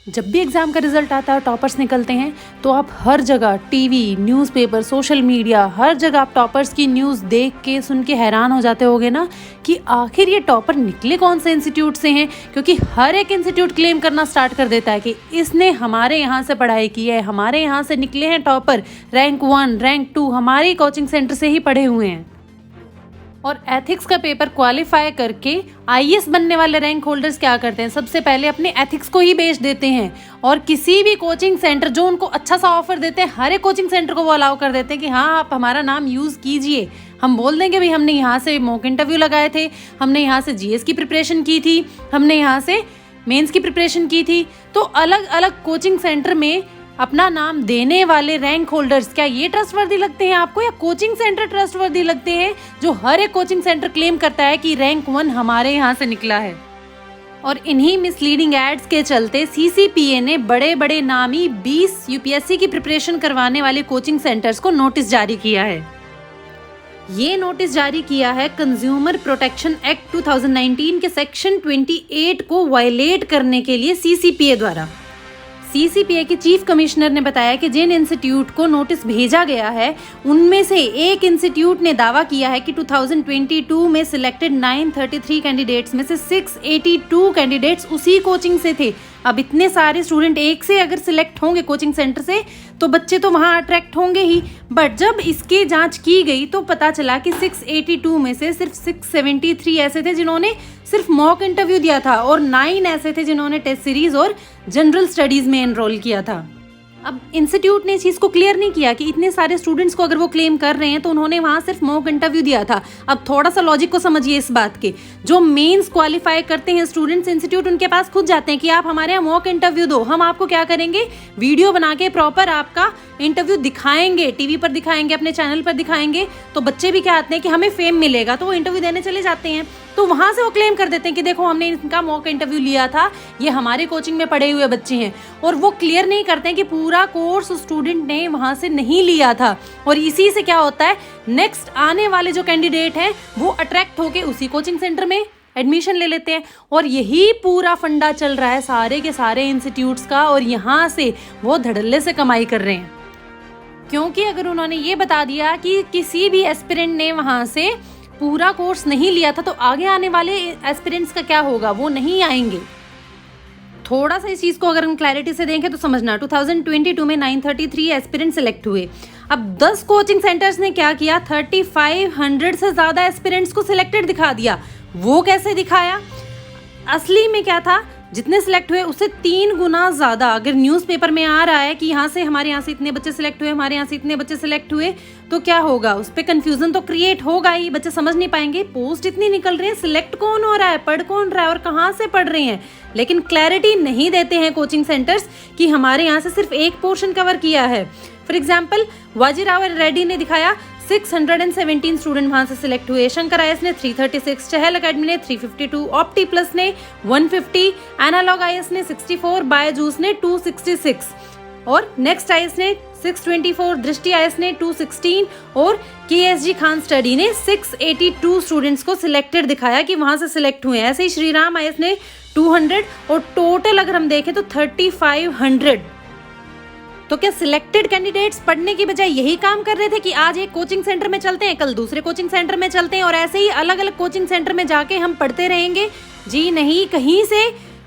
जब भी एग्ज़ाम का रिजल्ट आता है, टॉपर्स निकलते हैं, तो आप हर जगह टीवी, न्यूज़पेपर, सोशल मीडिया, हर जगह आप टॉपर्स की न्यूज़ देख के सुन के हैरान हो जाते होगे ना कि आखिर ये टॉपर निकले कौन से इंस्टीट्यूट से हैं। क्योंकि हर एक इंस्टीट्यूट क्लेम करना स्टार्ट कर देता है कि इसने हमारे यहाँ से पढ़ाई की है, हमारे यहाँ से निकले हैं टॉपर, रैंक 1, रैंक 2 हमारे कोचिंग सेंटर से ही पढ़े हुए हैं। और एथिक्स का पेपर क्वालिफाई करके आईएएस बनने वाले रैंक होल्डर्स क्या करते हैं, सबसे पहले अपने एथिक्स को ही बेच देते हैं और किसी भी कोचिंग सेंटर जो उनको अच्छा सा ऑफर देते हैं, हर एक कोचिंग सेंटर को वो अलाउ कर देते हैं कि हाँ आप हमारा नाम यूज़ कीजिए। हम बोल देंगे भाई हमने यहाँ से मॉक इंटरव्यू लगाए थे, हमने यहाँ से जीएस की प्रिपरेशन की थी, हमने यहाँ से मेंस की प्रिपरेशन की थी। तो अलग अलग कोचिंग सेंटर में अपना नाम देने वाले रैंक होल्डर्स क्या ये ट्रस्टवर्दी लगते हैं आपको, या कोचिंग सेंटर ट्रस्टवर्दी लगते हैं जो हर एक कोचिंग सेंटर क्लेम करता है कि रैंक 1 हमारे यहाँ से निकला है। और इन्हीं मिसलीडिंग एड्स के चलते सीसीपीए ने बड़े बड़े नामी 20 यूपीएससी की प्रिपरेशन करवाने वाले कोचिंग सेंटर्स को नोटिस जारी किया है। ये नोटिस जारी किया है कंज्यूमर प्रोटेक्शन एक्ट 2019 के सेक्शन 28 को वायलेट करने के लिए सीसीपीए द्वारा। सीसीपीए के चीफ कमिश्नर ने बताया कि जिन इंस्टीट्यूट को नोटिस भेजा गया है उनमें से एक इंस्टीट्यूट ने दावा किया है कि 2022 में सिलेक्टेड 933 कैंडिडेट्स में से 682 कैंडिडेट्स उसी कोचिंग से थे। अब इतने सारे स्टूडेंट एक से अगर सिलेक्ट होंगे कोचिंग सेंटर से तो बच्चे तो वहाँ अट्रैक्ट होंगे ही, बट जब इसकी जांच की गई तो पता चला कि 682 में से सिर्फ 673 ऐसे थे जिन्होंने सिर्फ मॉक इंटरव्यू दिया था और 9 ऐसे थे जिन्होंने टेस्ट सीरीज और जनरल स्टडीज में एनरोल किया था। अब इंस्टीट्यूट ने इस चीज़ को क्लियर नहीं किया कि इतने सारे स्टूडेंट्स को अगर वो क्लेम कर रहे हैं तो उन्होंने वहाँ सिर्फ मॉक इंटरव्यू दिया था। अब थोड़ा सा लॉजिक को समझिए इस बात के, जो मेंस क्वालिफाई करते हैं स्टूडेंट्स, इंस्टीट्यूट उनके पास खुद जाते हैं कि आप हमारे यहाँ मॉक इंटरव्यू दो, हम आपको क्या करेंगे वीडियो बना के प्रॉपर आपका इंटरव्यू दिखाएंगे, टीवी पर दिखाएंगे, अपने चैनल पर दिखाएंगे। तो बच्चे भी क्या आते हैं कि हमें फेम मिलेगा तो वो इंटरव्यू देने चले जाते हैं। तो वहाँ से वो क्लेम कर देते हैं कि देखो हमने इनका मॉक इंटरव्यू लिया था, ये हमारे कोचिंग में पढ़े हुए बच्चे हैं। और वो क्लियर नहीं करते हैं कि पूरा कोर्स स्टूडेंट ने वहाँ से नहीं लिया था। और इसी से क्या होता है, नेक्स्ट आने वाले जो कैंडिडेट हैं वो अट्रैक्ट होके उसी कोचिंग सेंटर में एडमिशन ले लेते हैं। और यही पूरा फंडा चल रहा है सारे के सारे इंस्टीट्यूट्स का, और यहाँ से वो धड़ल्ले से कमाई कर रहे हैं। क्योंकि अगर उन्होंने ये बता दिया कि किसी भी एस्पिरेंट ने वहाँ से पूरा कोर्स नहीं लिया था तो आगे आने वाले एस्पिरेंट्स का क्या होगा, वो नहीं आएंगे। थोड़ा सा इस चीज़ को अगर हम क्लैरिटी से देखें तो समझना, 2022 में 933 एस्पिरेंट सेलेक्ट हुए। अब 10 कोचिंग सेंटर्स ने क्या किया, 3500 से ज़्यादा एस्पिरेंट्स को सिलेक्टेड दिखा दिया। वो कैसे दिखाया, असली में क्या था, जितने सिलेक्ट हुए उससे 3 गुना ज़्यादा। अगर न्यूज़पेपर में आ रहा है कि यहाँ से हमारे यहाँ से इतने बच्चे सिलेक्ट हुए, हमारे यहाँ से इतने बच्चे सिलेक्ट हुए, तो क्या होगा, उस पर कन्फ्यूज़न तो क्रिएट होगा ही, बच्चे समझ नहीं पाएंगे पोस्ट इतनी निकल रही है, सिलेक्ट कौन हो रहा है, पढ़ कौन रहा है और कहाँ से पढ़ रहे हैं। लेकिन क्लैरिटी नहीं देते हैं कोचिंग सेंटर्स कि हमारे यहाँ से सिर्फ एक पोर्शन कवर किया है। फॉर एग्जाम्पल वाजीराव रेड्डी ने दिखाया 617 स्टूडेंट वहाँ से सिलेक्ट हुए, शंकर आईएएस ने 336, चहल अकेडमी ने 352, ऑप्टी प्लस ने 150, एनालॉग आईएएस ने 64, बायजूस ने 266 और नेक्स्ट आईएएस ने 624, दृष्टि आईएएस ने 216 और केएसजी खान स्टडी ने 682 स्टूडेंट्स को सिलेक्टेड दिखाया कि वहाँ से सिलेक्ट हुए। ऐसे ही श्री राम आईएएस ने 200 और टोटल अगर हम देखें तो 3500। तो क्या सिलेक्टेड कैंडिडेट्स पढ़ने की बजाय यही काम कर रहे थे कि आज एक कोचिंग सेंटर में चलते हैं, कल दूसरे कोचिंग सेंटर में चलते हैं और ऐसे ही अलग अलग कोचिंग सेंटर में जाके हम पढ़ते रहेंगे? जी नहीं, कहीं से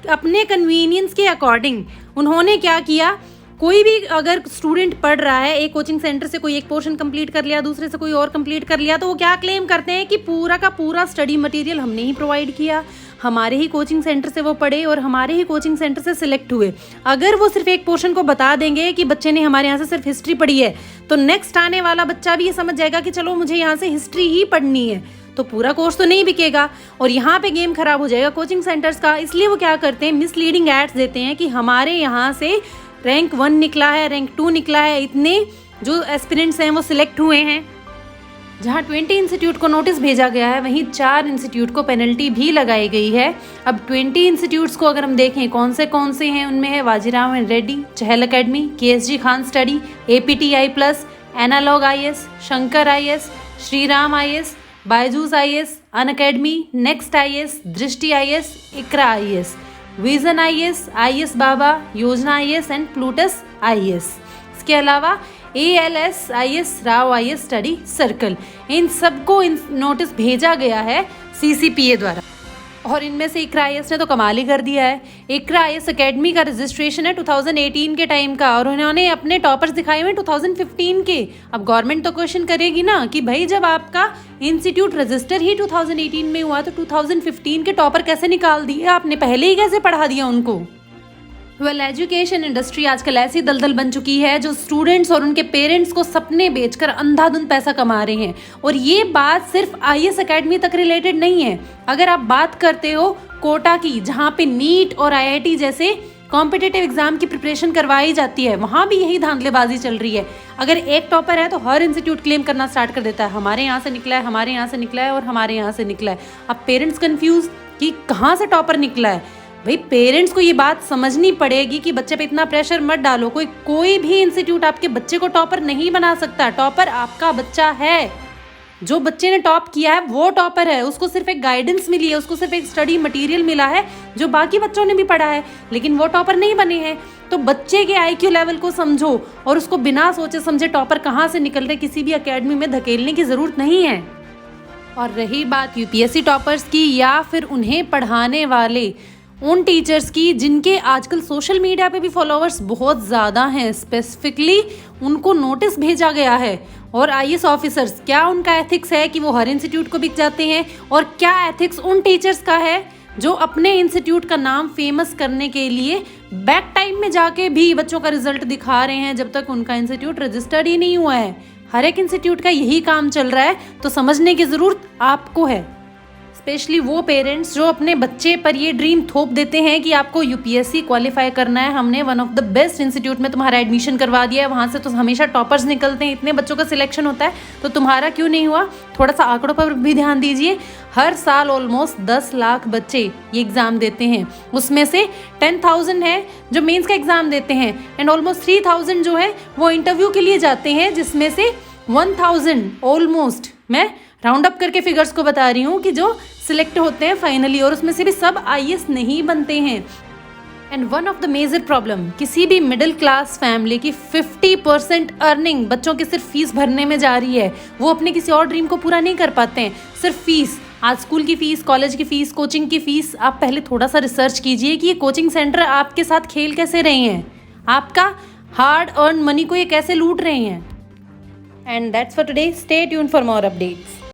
अपने कन्वीनियंस के अकॉर्डिंग उन्होंने क्या किया, कोई भी अगर स्टूडेंट पढ़ रहा है एक कोचिंग सेंटर से, कोई एक पोर्शन कंप्लीट कर लिया, दूसरे से कोई और कंप्लीट कर लिया, तो वो क्या क्लेम करते हैं कि पूरा का पूरा स्टडी मटेरियल हमने ही प्रोवाइड किया, हमारे ही कोचिंग सेंटर से वो पढ़े और हमारे ही कोचिंग सेंटर से सिलेक्ट हुए। अगर वो सिर्फ एक पोर्शन को बता देंगे कि बच्चे ने हमारे यहाँ से सिर्फ हिस्ट्री पढ़ी है, तो नेक्स्ट आने वाला बच्चा भी ये समझ जाएगा कि चलो मुझे यहाँ से हिस्ट्री ही पढ़नी है, तो पूरा कोर्स तो नहीं बिकेगा और यहाँ पे गेम खराब हो जाएगा कोचिंग सेंटर्स का। इसलिए वो क्या करते हैं, मिसलीडिंग एड्स देते हैं कि हमारे यहाँ से रैंक 1 निकला है, रैंक 2 निकला है, इतने जो एस्पिरेंट्स हैं वो सिलेक्ट हुए हैं। जहाँ 20 इंस्टीट्यूट को नोटिस भेजा गया है वहीं 4 इंस्टीट्यूट को पेनल्टी भी लगाई गई है। अब 20 इंस्टीट्यूट्स को अगर हम देखें कौन से हैं, उनमें है Vajirao and Reddy, Chahal academy, KSG Khan study, APTI plus, analog IAS, Shankar IAS, Shri Ram IAS, Byju's IAS, Unacademy, next IAS, Drishti IAS, Iqra IAS. विजन IAS, IAS Baba, Yojana IAS and Plutus IAS। इसके अलावा ALS IAS, Rao IAS study circle, इन सबको नोटिस भेजा गया है CCPA द्वारा। और इनमें से इकरा IAS ने तो कमाल ही कर दिया है। इकरा IAS एकेडमी का रजिस्ट्रेशन है 2018 के टाइम का, और उन्होंने अपने टॉपर्स दिखाए हुए 2015 के। अब गवर्नमेंट तो क्वेश्चन करेगी ना कि भाई जब आपका इंस्टीट्यूट रजिस्टर ही 2018 में हुआ तो 2015 के टॉपर कैसे निकाल दिए आपने, पहले ही कैसे पढ़ा दिया उनको। एजुकेशन इंडस्ट्री आजकल ऐसी दलदल बन चुकी है जो स्टूडेंट्स और उनके पेरेंट्स को सपने बेचकर अंधाधुंध पैसा कमा रहे हैं। और ये बात सिर्फ IAS एकेडमी तक रिलेटेड नहीं है। अगर आप बात करते हो कोटा की, जहाँ पे नीट और IIT जैसे कॉम्पिटिटिव एग्जाम की प्रिपरेशन करवाई जाती है, वहाँ भी यही धांधलेबाजी चल रही है। अगर एक टॉपर है तो हर इंस्टीट्यूट क्लेम करना स्टार्ट कर देता है, हमारे यहाँ से निकला है, हमारे यहाँ से निकला है और हमारे यहाँ से निकला है। अब पेरेंट्स कंफ्यूज कि कहाँ से टॉपर निकला है। भाई पेरेंट्स को ये बात समझनी पड़ेगी कि बच्चे पे इतना प्रेशर मत डालो। कोई भी इंस्टीट्यूट आपके बच्चे को टॉपर नहीं बना सकता। टॉपर आपका बच्चा है। जो बच्चे ने टॉप किया है वो टॉपर है। उसको सिर्फ एक गाइडेंस मिली है, उसको सिर्फ एक स्टडी मटेरियल मिला है जो बाकी बच्चों ने भी पढ़ा है, लेकिन वो टॉपर नहीं बने हैं। तो बच्चे के IQ लेवल को समझो और उसको बिना सोचे समझे टॉपर कहाँ से निकल रहे किसी भी अकेडमी में धकेलने की जरूरत नहीं है। और रही बात UPSC टॉपर्स की या फिर उन्हें पढ़ाने वाले उन टीचर्स की जिनके आजकल सोशल मीडिया पे भी फॉलोअर्स बहुत ज़्यादा हैं, स्पेसिफिकली उनको नोटिस भेजा गया है। और IAS ऑफिसर्स, क्या उनका एथिक्स है कि वो हर इंस्टीट्यूट को बिक जाते हैं, और क्या एथिक्स उन टीचर्स का है जो अपने इंस्टीट्यूट का नाम फेमस करने के लिए बैक टाइम में जाके भी बच्चों का रिजल्ट दिखा रहे हैं जब तक उनका इंस्टीट्यूट रजिस्टर्ड ही नहीं हुआ है। हर एक इंस्टीट्यूट का यही काम चल रहा है, तो समझने की ज़रूरत आपको है। स्पेशली वो पेरेंट्स जो अपने बच्चे पर ये ड्रीम थोप देते हैं कि आपको UPSC क्वालिफाई करना है, हमने one of the best institute में तुम्हारा एडमिशन करवा दिया है, वहाँ से तो हमेशा टॉपर्स निकलते हैं, इतने बच्चों का सिलेक्शन होता है, तो तुम्हारा क्यों नहीं हुआ। थोड़ा सा आंकड़ों पर भी ध्यान दीजिए। हर साल ऑलमोस्ट 10 लाख बच्चे ये एग्ज़ाम देते हैं, उसमें से 10,000 है जो मेंस का एग्ज़ाम देते हैं एंड ऑलमोस्ट 3,000 जो है वो इंटरव्यू के लिए जाते हैं, जिसमें से 1,000 ऑलमोस्ट, मैं राउंड अप करके फिगर्स को बता रही हूँ, कि जो सिलेक्ट होते हैं फाइनली, और उसमें से भी सब IAS नहीं बनते हैं। And one of the major problem, किसी भी मिडिल क्लास फैमिली की 50% अर्निंग बच्चों की सिर्फ फीस भरने में जा रही है। वो अपने किसी और ड्रीम को पूरा नहीं कर पाते हैं, सिर्फ फीस। आज स्कूल की फ़ीस, कॉलेज की फ़ीस, कोचिंग की फ़ीस। आप पहले थोड़ा सा रिसर्च कीजिए कि ये कोचिंग सेंटर आपके साथ खेल कैसे रहे हैं, आपका हार्ड अर्न मनी को ये कैसे लूट रहे हैं। And that's for today. Stay tuned for more updates.